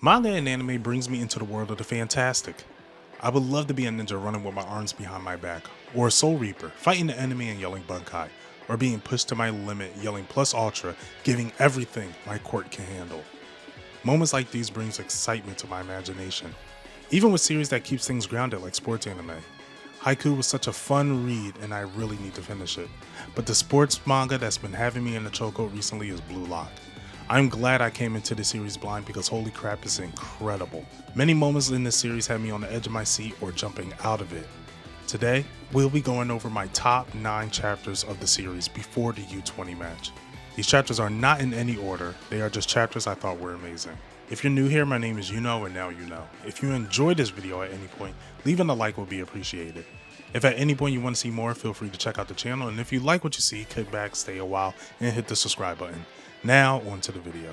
Manga and anime brings me into the world of the fantastic. I would love to be a ninja running with my arms behind my back, or a soul reaper fighting the enemy and yelling bunkai, or being pushed to my limit yelling plus ultra, giving everything my quirk can handle. Moments like these brings excitement to my imagination, even with series that keeps things grounded like sports anime. Haiku was such a fun read and I really need to finish it, but the sports manga that's been having me in the chokehold recently is Blue Lock. I'm glad I came into the series blind because holy crap, it's incredible. Many moments in this series had me on the edge of my seat or jumping out of it. Today, we'll be going over my top 9 chapters of the series before the U-20 match. These chapters are not in any order, they are just chapters I thought were amazing. If you're new here, my name is Yuno and now you know. If you enjoyed this video at any point, leaving a like would be appreciated. If at any point you want to see more, feel free to check out the channel, and if you like what you see, kick back, stay a while, and hit the subscribe button. Now, on to the video.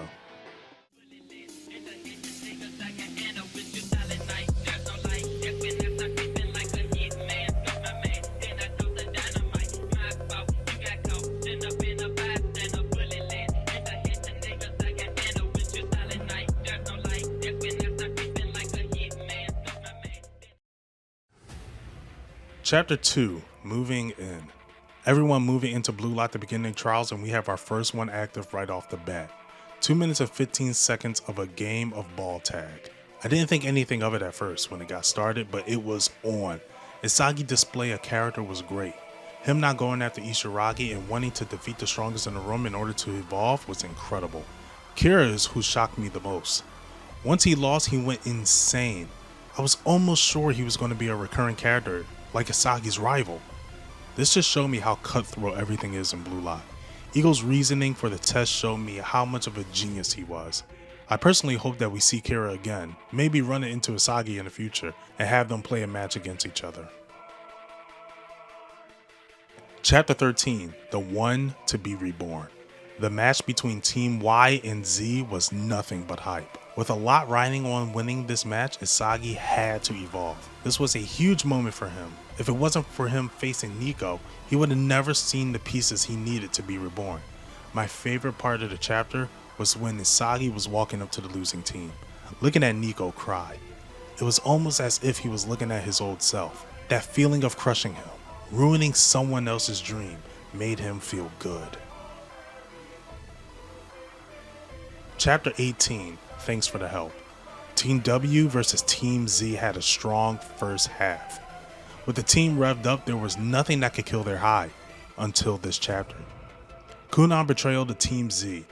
Chapter 2, Moving In. Everyone moving into Blue Lock to begin their trials, and we have our first one active right off the bat. 2 minutes and 15 seconds of a game of ball tag. I didn't think anything of it at first when it got started, but it was on. Isagi's display of character was great. Him not going after Ishiragi and wanting to defeat the strongest in the room in order to evolve was incredible. Kira is who shocked me the most. Once he lost, he went insane. I was almost sure he was going to be a recurring character, like Isagi's rival. This just showed me how cutthroat everything is in Blue Lock. Eagle's reasoning for the test showed me how much of a genius he was. I personally hope that we see Kira again, maybe run it into Isagi in the future, and have them play a match against each other. Chapter 13, The One to Be Reborn. The match between Team Y and Z was nothing but hype. With a lot riding on winning this match, Isagi had to evolve. This was a huge moment for him. If it wasn't for him facing Nico, he would have never seen the pieces he needed to be reborn. My favorite part of the chapter was when Isagi was walking up to the losing team, looking at Nico cry. It was almost as if he was looking at his old self. That feeling of crushing him, ruining someone else's dream, made him feel good. Chapter 18, Thanks for the Help. Team W versus Team Z had a strong first half. With the team revved up, there was nothing that could kill their high until this chapter. Kunan betrayal to Team Z,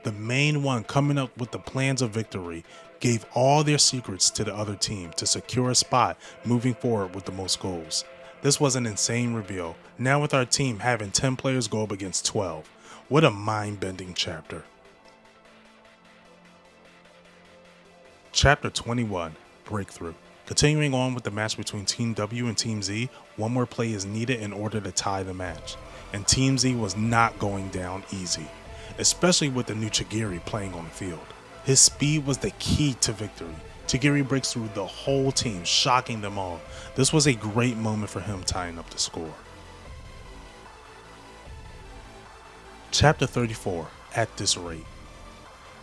the main one coming up with the plans of victory, gave all their secrets to the other team to secure a spot moving forward with the most goals. This was an insane reveal, now with our team having 10 players go up against 12. What a mind-bending chapter. Chapter 21, Breakthrough. Continuing on with the match between Team W and Team Z, one more play is needed in order to tie the match, and Team Z was not going down easy, especially with the new Chigiri playing on the field. His speed was the key to victory. Chigiri breaks through the whole team, shocking them all. This was a great moment for him tying up the score. Chapter 34, At This Rate.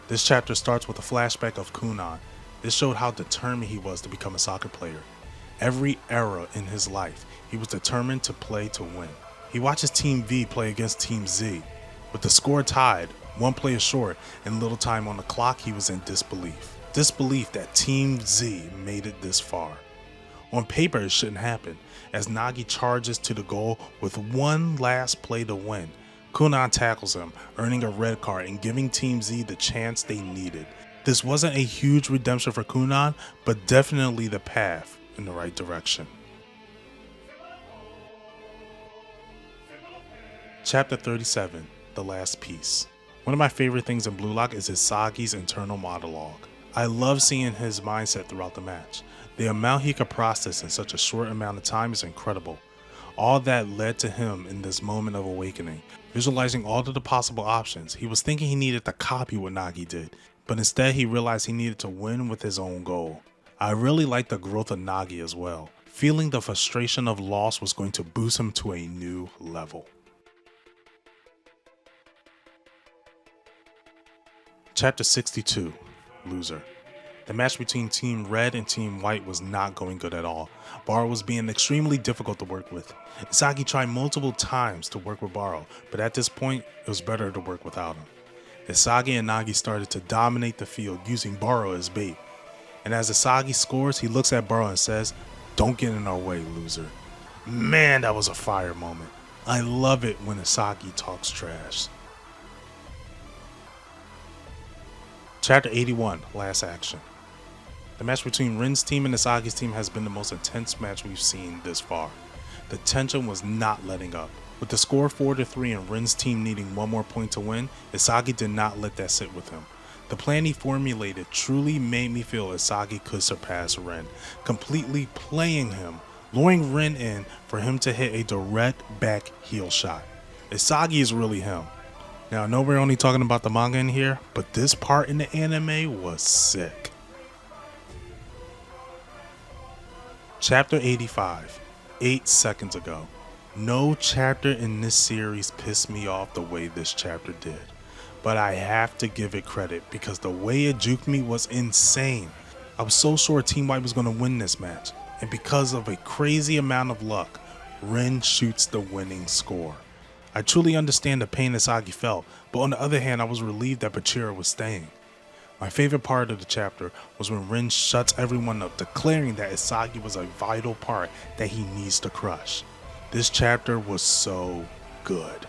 This chapter starts with a flashback of Kunan. This showed how determined he was to become a soccer player. Every era in his life, he was determined to play to win. He watches Team V play against Team Z. With the score tied, 1 player short, and little time on the clock, he was in disbelief. Disbelief that Team Z made it this far. On paper, it shouldn't happen, as Nagi charges to the goal with one last play to win. Kunan tackles him, earning a red card and giving Team Z the chance they needed. This wasn't a huge redemption for Kunan, but definitely the path in the right direction. Chapter 37, The Last Piece. One of my favorite things in Blue Lock is Isagi's internal monologue. I love seeing his mindset throughout the match. The amount he could process in such a short amount of time is incredible. All that led to him in this moment of awakening, visualizing all of the possible options. He was thinking he needed to copy what Nagi did, but instead he realized he needed to win with his own goal. I really liked the growth of Nagi as well. Feeling the frustration of loss was going to boost him to a new level. Chapter 62, Loser. The match between Team Red and Team White was not going good at all. Baro was being extremely difficult to work with. Isagi tried multiple times to work with Baro, but at this point, it was better to work without him. Isagi and Nagi started to dominate the field using Baro as bait. And as Isagi scores, he looks at Baro and says, "Don't get in our way, loser." Man, that was a fire moment. I love it when Isagi talks trash. Chapter 81, Last Action. The match between Rin's team and Isagi's team has been the most intense match we've seen this far. The tension was not letting up. With the score 4-3 and Rin's team needing one more point to win, Isagi did not let that sit with him. The plan he formulated truly made me feel Isagi could surpass Rin, completely playing him, luring Rin in for him to hit a direct back heel shot. Isagi is really him. Now I know we're only talking about the manga in here, but this part in the anime was sick. Chapter 85, 8 seconds ago. No chapter in this series pissed me off the way this chapter did, but I have to give it credit because the way it juked me was insane. I was so sure Team White was going to win this match, and because of a crazy amount of luck, Rin shoots the winning score. I truly understand the pain Isagi felt, but on the other hand I was relieved that Bachira was staying. My favorite part of the chapter was when Rin shuts everyone up, declaring that Isagi was a vital part that he needs to crush. This chapter was so good.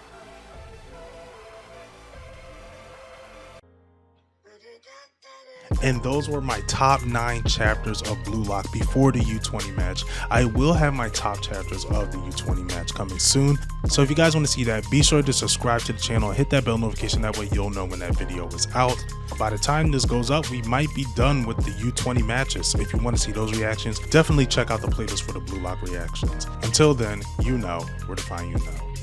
And those were my top 9 chapters of Blue Lock before the U-20 match. I will have my top chapters of the U-20 match coming soon. So if you guys want to see that, be sure to subscribe to the channel and hit that bell notification. That way you'll know when that video is out. By the time this goes up, we might be done with the U-20 matches. If you want to see those reactions, definitely check out the playlist for the Blue Lock reactions. Until then, you know where to find you know.